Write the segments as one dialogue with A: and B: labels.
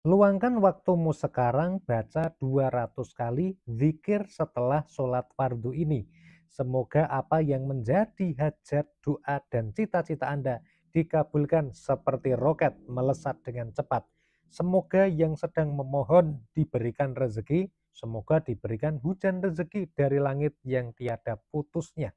A: Luangkan waktumu sekarang baca 200 kali zikir setelah sholat fardu ini. Semoga apa yang menjadi hajat, doa, dan cita-cita Anda dikabulkan seperti roket melesat dengan cepat. Semoga yang sedang memohon diberikan rezeki, semoga diberikan hujan rezeki dari langit yang tiada putusnya.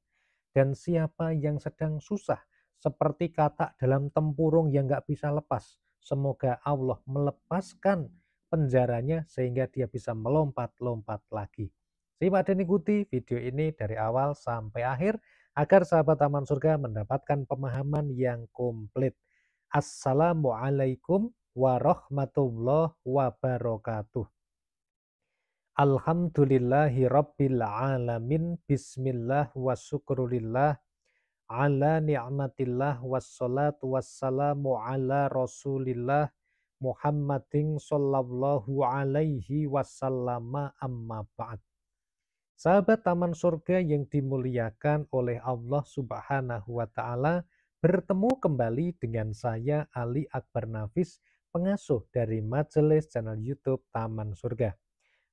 A: Dan siapa yang sedang susah, seperti katak dalam tempurung yang nggak bisa lepas, semoga Allah melepaskan penjaranya sehingga dia bisa melompat-lompat lagi. Simak dan ikuti video ini dari awal sampai akhir agar sahabat Taman Surga mendapatkan pemahaman yang komplit. Assalamualaikum warahmatullahi wabarakatuh. Alhamdulillahi rabbil alamin. Bismillah wa syukrulillah ala ni'matillah wassalatu wassalamu ala rasulillah Muhammadin sallallahu alaihi wasallama amma ba'd. Sahabat Taman Surga yang dimuliakan oleh Allah Subhanahu wa Ta'ala, bertemu kembali dengan saya Ali Akbar Nafis, pengasuh dari Majelis Channel YouTube Taman Surga.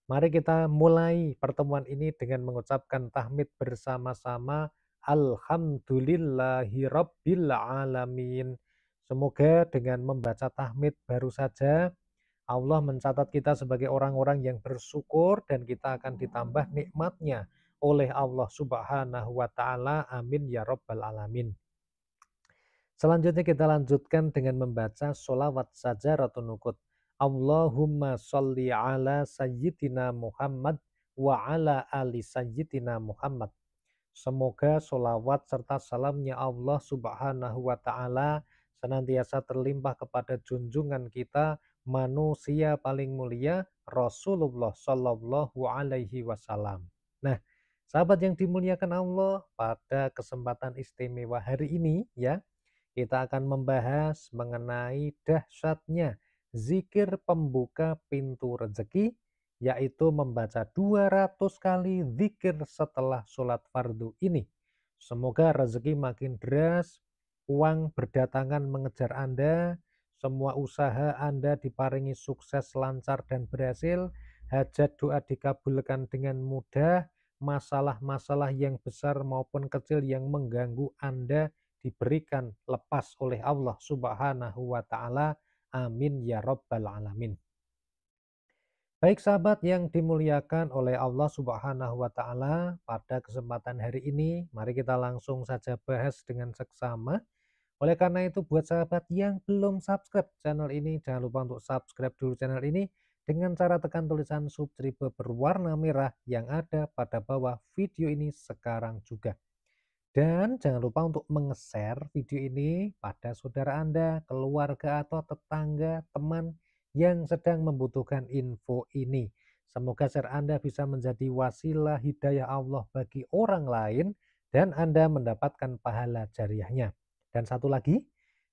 A: Mari kita mulai pertemuan ini dengan mengucapkan tahmid bersama-sama. Alhamdulillahi Rabbil Alamin. Semoga dengan membaca tahmid baru saja Allah mencatat kita sebagai orang-orang yang bersyukur dan kita akan ditambah nikmatnya oleh Allah Subhanahu wa Ta'ala. Amin ya Rabbal Alamin. Selanjutnya kita lanjutkan dengan membaca sholawat saja Ratu Nukut. Allahumma sholli ala sayyidina Muhammad wa ala ali sayyidina Muhammad. Semoga sholawat serta salamnya Allah Subhanahu wa Ta'ala senantiasa terlimpah kepada junjungan kita, manusia paling mulia, Rasulullah Shallallahu Alaihi Wasallam. Nah, sahabat yang dimuliakan Allah, pada kesempatan istimewa hari ini ya, kita akan membahas mengenai dahsyatnya zikir pembuka pintu rezeki, yaitu membaca 200 kali zikir setelah sholat fardu ini. Semoga rezeki makin deras, uang berdatangan mengejar Anda, semua usaha Anda diparingi sukses, lancar, dan berhasil, hajat doa dikabulkan dengan mudah, masalah-masalah yang besar maupun kecil yang mengganggu Anda diberikan lepas oleh Allah Subhanahu wa Ta'ala. Amin ya Rabbal Alamin. Baik sahabat yang dimuliakan oleh Allah Subhanahu wa Ta'ala, pada kesempatan hari ini mari kita langsung saja bahas dengan seksama. Oleh karena itu buat sahabat yang belum subscribe channel ini, jangan lupa untuk subscribe dulu channel ini dengan cara tekan tulisan subscribe berwarna merah yang ada pada bawah video ini sekarang juga. Dan jangan lupa untuk meng-share video ini pada saudara Anda, keluarga, atau tetangga, teman yang sedang membutuhkan info ini. Semoga share Anda bisa menjadi wasilah hidayah Allah bagi orang lain dan Anda mendapatkan pahala jariahnya. Dan satu lagi,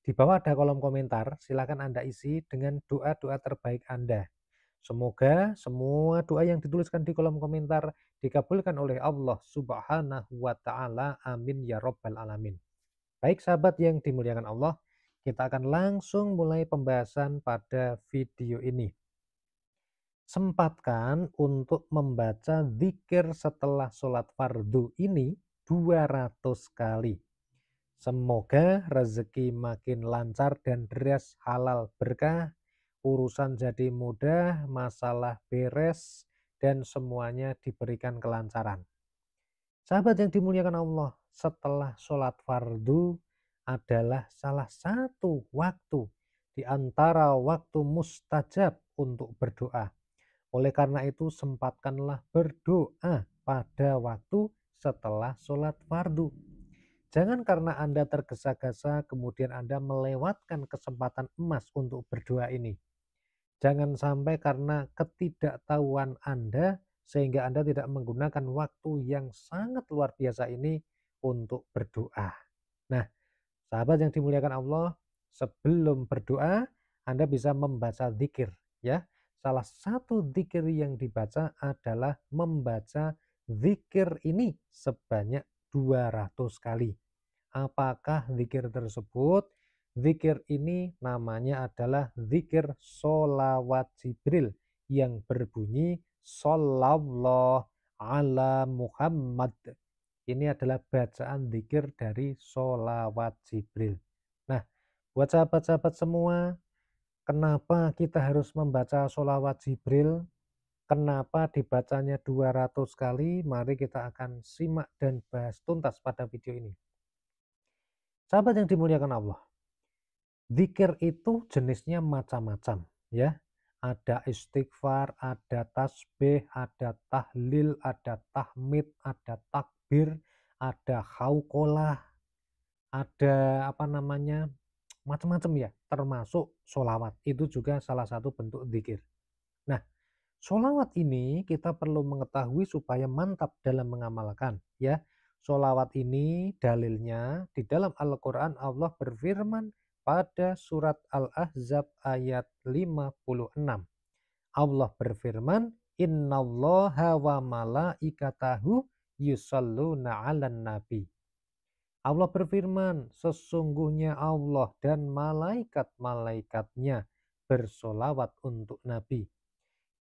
A: di bawah ada kolom komentar, silakan Anda isi dengan doa-doa terbaik Anda. Semoga semua doa yang dituliskan di kolom komentar dikabulkan oleh Allah Subhanahu wa Ta'ala. Amin ya Rabbal Alamin. Baik sahabat yang dimuliakan Allah, kita akan langsung mulai pembahasan pada video ini. Sempatkan untuk membaca zikir setelah sholat fardu ini 200 kali. Semoga rezeki makin lancar dan deras, halal berkah, urusan jadi mudah, masalah beres, dan semuanya diberikan kelancaran. Sahabat yang dimuliakan Allah, setelah sholat fardu adalah salah satu waktu di antara waktu mustajab untuk berdoa. Oleh karena itu sempatkanlah berdoa pada waktu setelah sholat fardu. Jangan karena Anda tergesa-gesa kemudian Anda melewatkan kesempatan emas untuk berdoa ini. Jangan sampai karena ketidaktahuan Anda sehingga Anda tidak menggunakan waktu yang sangat luar biasa ini untuk berdoa. Nah, sahabat yang dimuliakan Allah, sebelum berdoa Anda bisa membaca zikir ya. Salah satu zikir yang dibaca adalah membaca zikir ini sebanyak 200 kali. Apakah zikir tersebut? zikir ini namanya adalah zikir sholawat Jibril yang berbunyi Shallallahu ala Muhammad. Ini adalah bacaan zikir dari sholawat Jibril. Nah, buat sahabat-sahabat semua, kenapa kita harus membaca sholawat Jibril? Kenapa dibacanya 200 kali? Mari kita akan simak dan bahas tuntas pada video ini. Sahabat yang dimuliakan Allah, zikir itu jenisnya macam-macam ya. Ada istighfar, ada tasbih, ada tahlil, ada tahmid, ada takbir, ada hauqolah, ada apa namanya, macam-macam ya, termasuk sholawat. Itu juga salah satu bentuk zikir. Nah, sholawat ini kita perlu mengetahui supaya mantap dalam mengamalkan ya. Sholawat ini dalilnya di dalam Al-Quran Allah berfirman pada surat Al-Ahzab ayat 56. Allah berfirman, Innallaha wa malaikatahu yusalluna 'alan nabi. Allah berfirman, sesungguhnya Allah dan malaikat-malaikatnya bersolawat untuk Nabi.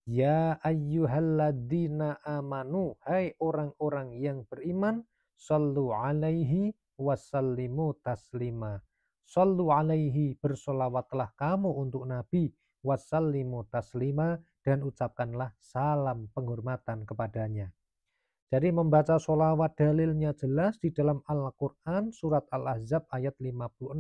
A: Ya ayyuhalladzina amanu, hai orang-orang yang beriman, sallu alaihi wasallimu taslima. Sallu alaihi, bersolawatlah kamu untuk Nabi, wasallimu taslima, dan ucapkanlah salam penghormatan kepadanya. Jadi membaca sholawat dalilnya jelas di dalam Al-Quran surat Al-Ahzab ayat 56.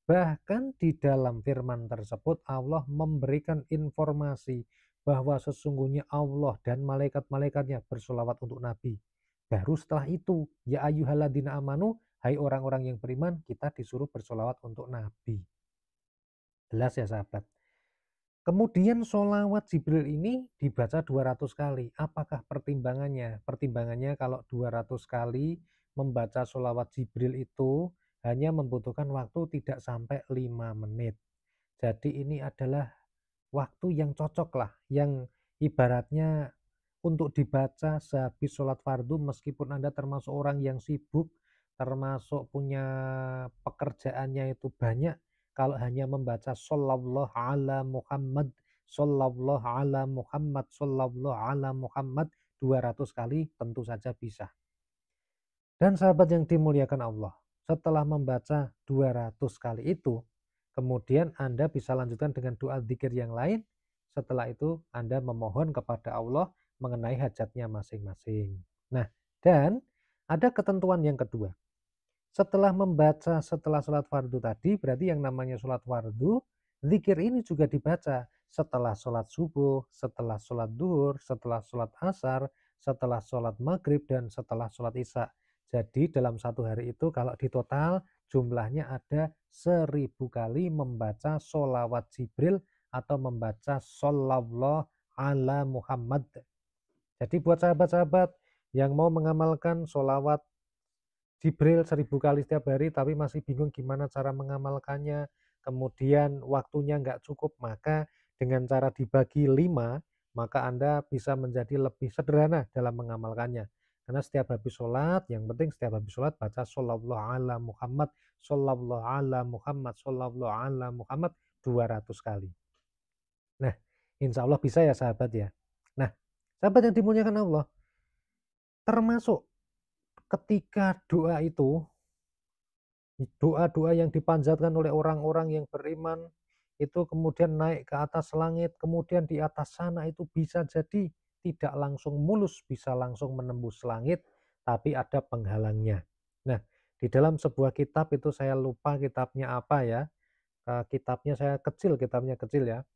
A: Bahkan di dalam firman tersebut Allah memberikan informasi bahwa sesungguhnya Allah dan malaikat-malaikatnya bersolawat untuk Nabi. Baru setelah itu, ya ayyuhalladzina amanu, hai orang-orang yang beriman, kita disuruh bersolawat untuk Nabi. Jelas ya sahabat. Kemudian sholawat Jibril ini dibaca 200 kali. Apakah pertimbangannya? Pertimbangannya kalau 200 kali membaca sholawat Jibril itu hanya membutuhkan waktu tidak sampai 5 menit. Jadi ini adalah waktu yang cocok lah, yang ibaratnya untuk dibaca sehabis sholat fardu meskipun Anda termasuk orang yang sibuk, termasuk punya pekerjaannya itu banyak, kalau hanya membaca shollallahu ala Muhammad, shollallahu ala Muhammad, shollallahu ala Muhammad 200 kali tentu saja bisa. Dan sahabat yang dimuliakan Allah, setelah membaca 200 kali itu, kemudian Anda bisa lanjutkan dengan doa zikir yang lain. Setelah itu Anda memohon kepada Allah mengenai hajatnya masing-masing. Nah, dan ada ketentuan yang kedua. Setelah membaca setelah sholat fardu tadi, berarti yang namanya sholat fardu, zikir ini juga dibaca setelah sholat subuh, setelah sholat duhur, setelah sholat asar, setelah sholat maghrib, dan setelah sholat isya. Jadi dalam satu hari itu kalau di total jumlahnya ada 1000 kali membaca sholawat Jibril atau membaca shollallahu ala Muhammad. Jadi buat sahabat-sahabat yang mau mengamalkan sholawat Jibril 1000 kali setiap hari tapi masih bingung gimana cara mengamalkannya, kemudian waktunya nggak cukup, maka dengan cara dibagi 5, maka Anda bisa menjadi lebih sederhana dalam mengamalkannya. Karena setiap habis sholat, yang penting setiap habis sholat baca shollallahu ala Muhammad, shollallahu ala Muhammad, shollallahu ala Muhammad 200 kali. Nah, insya Allah bisa ya sahabat ya. Nah, sahabat yang dimuliakan Allah, termasuk ketika doa-doa yang dipanjatkan oleh orang-orang yang beriman itu kemudian naik ke atas langit, kemudian di atas sana itu bisa jadi tidak langsung mulus, bisa langsung menembus langit, tapi ada penghalangnya. Nah, di dalam sebuah kitab itu saya lupa kitabnya apa ya, kitabnya kecil ya,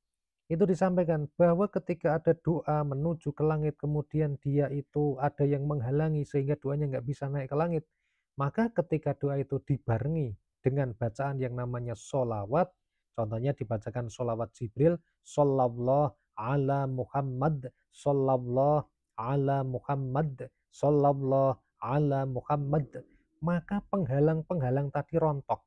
A: itu disampaikan bahwa ketika ada doa menuju ke langit, kemudian dia itu ada yang menghalangi sehingga doanya nggak bisa naik ke langit, maka ketika doa itu dibarengi dengan bacaan yang namanya sholawat, contohnya dibacakan sholawat Jibril, shollallahu ala Muhammad, shollallahu ala Muhammad, shollallahu ala Muhammad, maka penghalang-penghalang tadi rontok.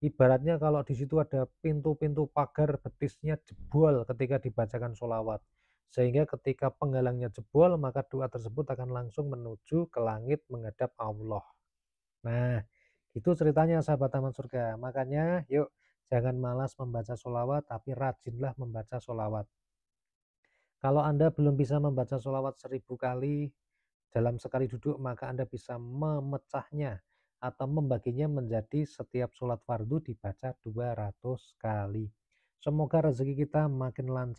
A: Ibaratnya kalau di situ ada pintu-pintu pagar betisnya jebol ketika dibacakan sholawat. Sehingga ketika penghalangnya jebol, maka doa tersebut akan langsung menuju ke langit menghadap Allah. Nah, itu ceritanya sahabat taman surga. Makanya yuk Jangan malas membaca sholawat, tapi rajinlah membaca sholawat. Kalau Anda belum bisa membaca sholawat 1000 kali dalam sekali duduk, maka Anda bisa memecahnya atau membaginya menjadi setiap sholat fardu dibaca 200 kali. Semoga rezeki kita makin lancar.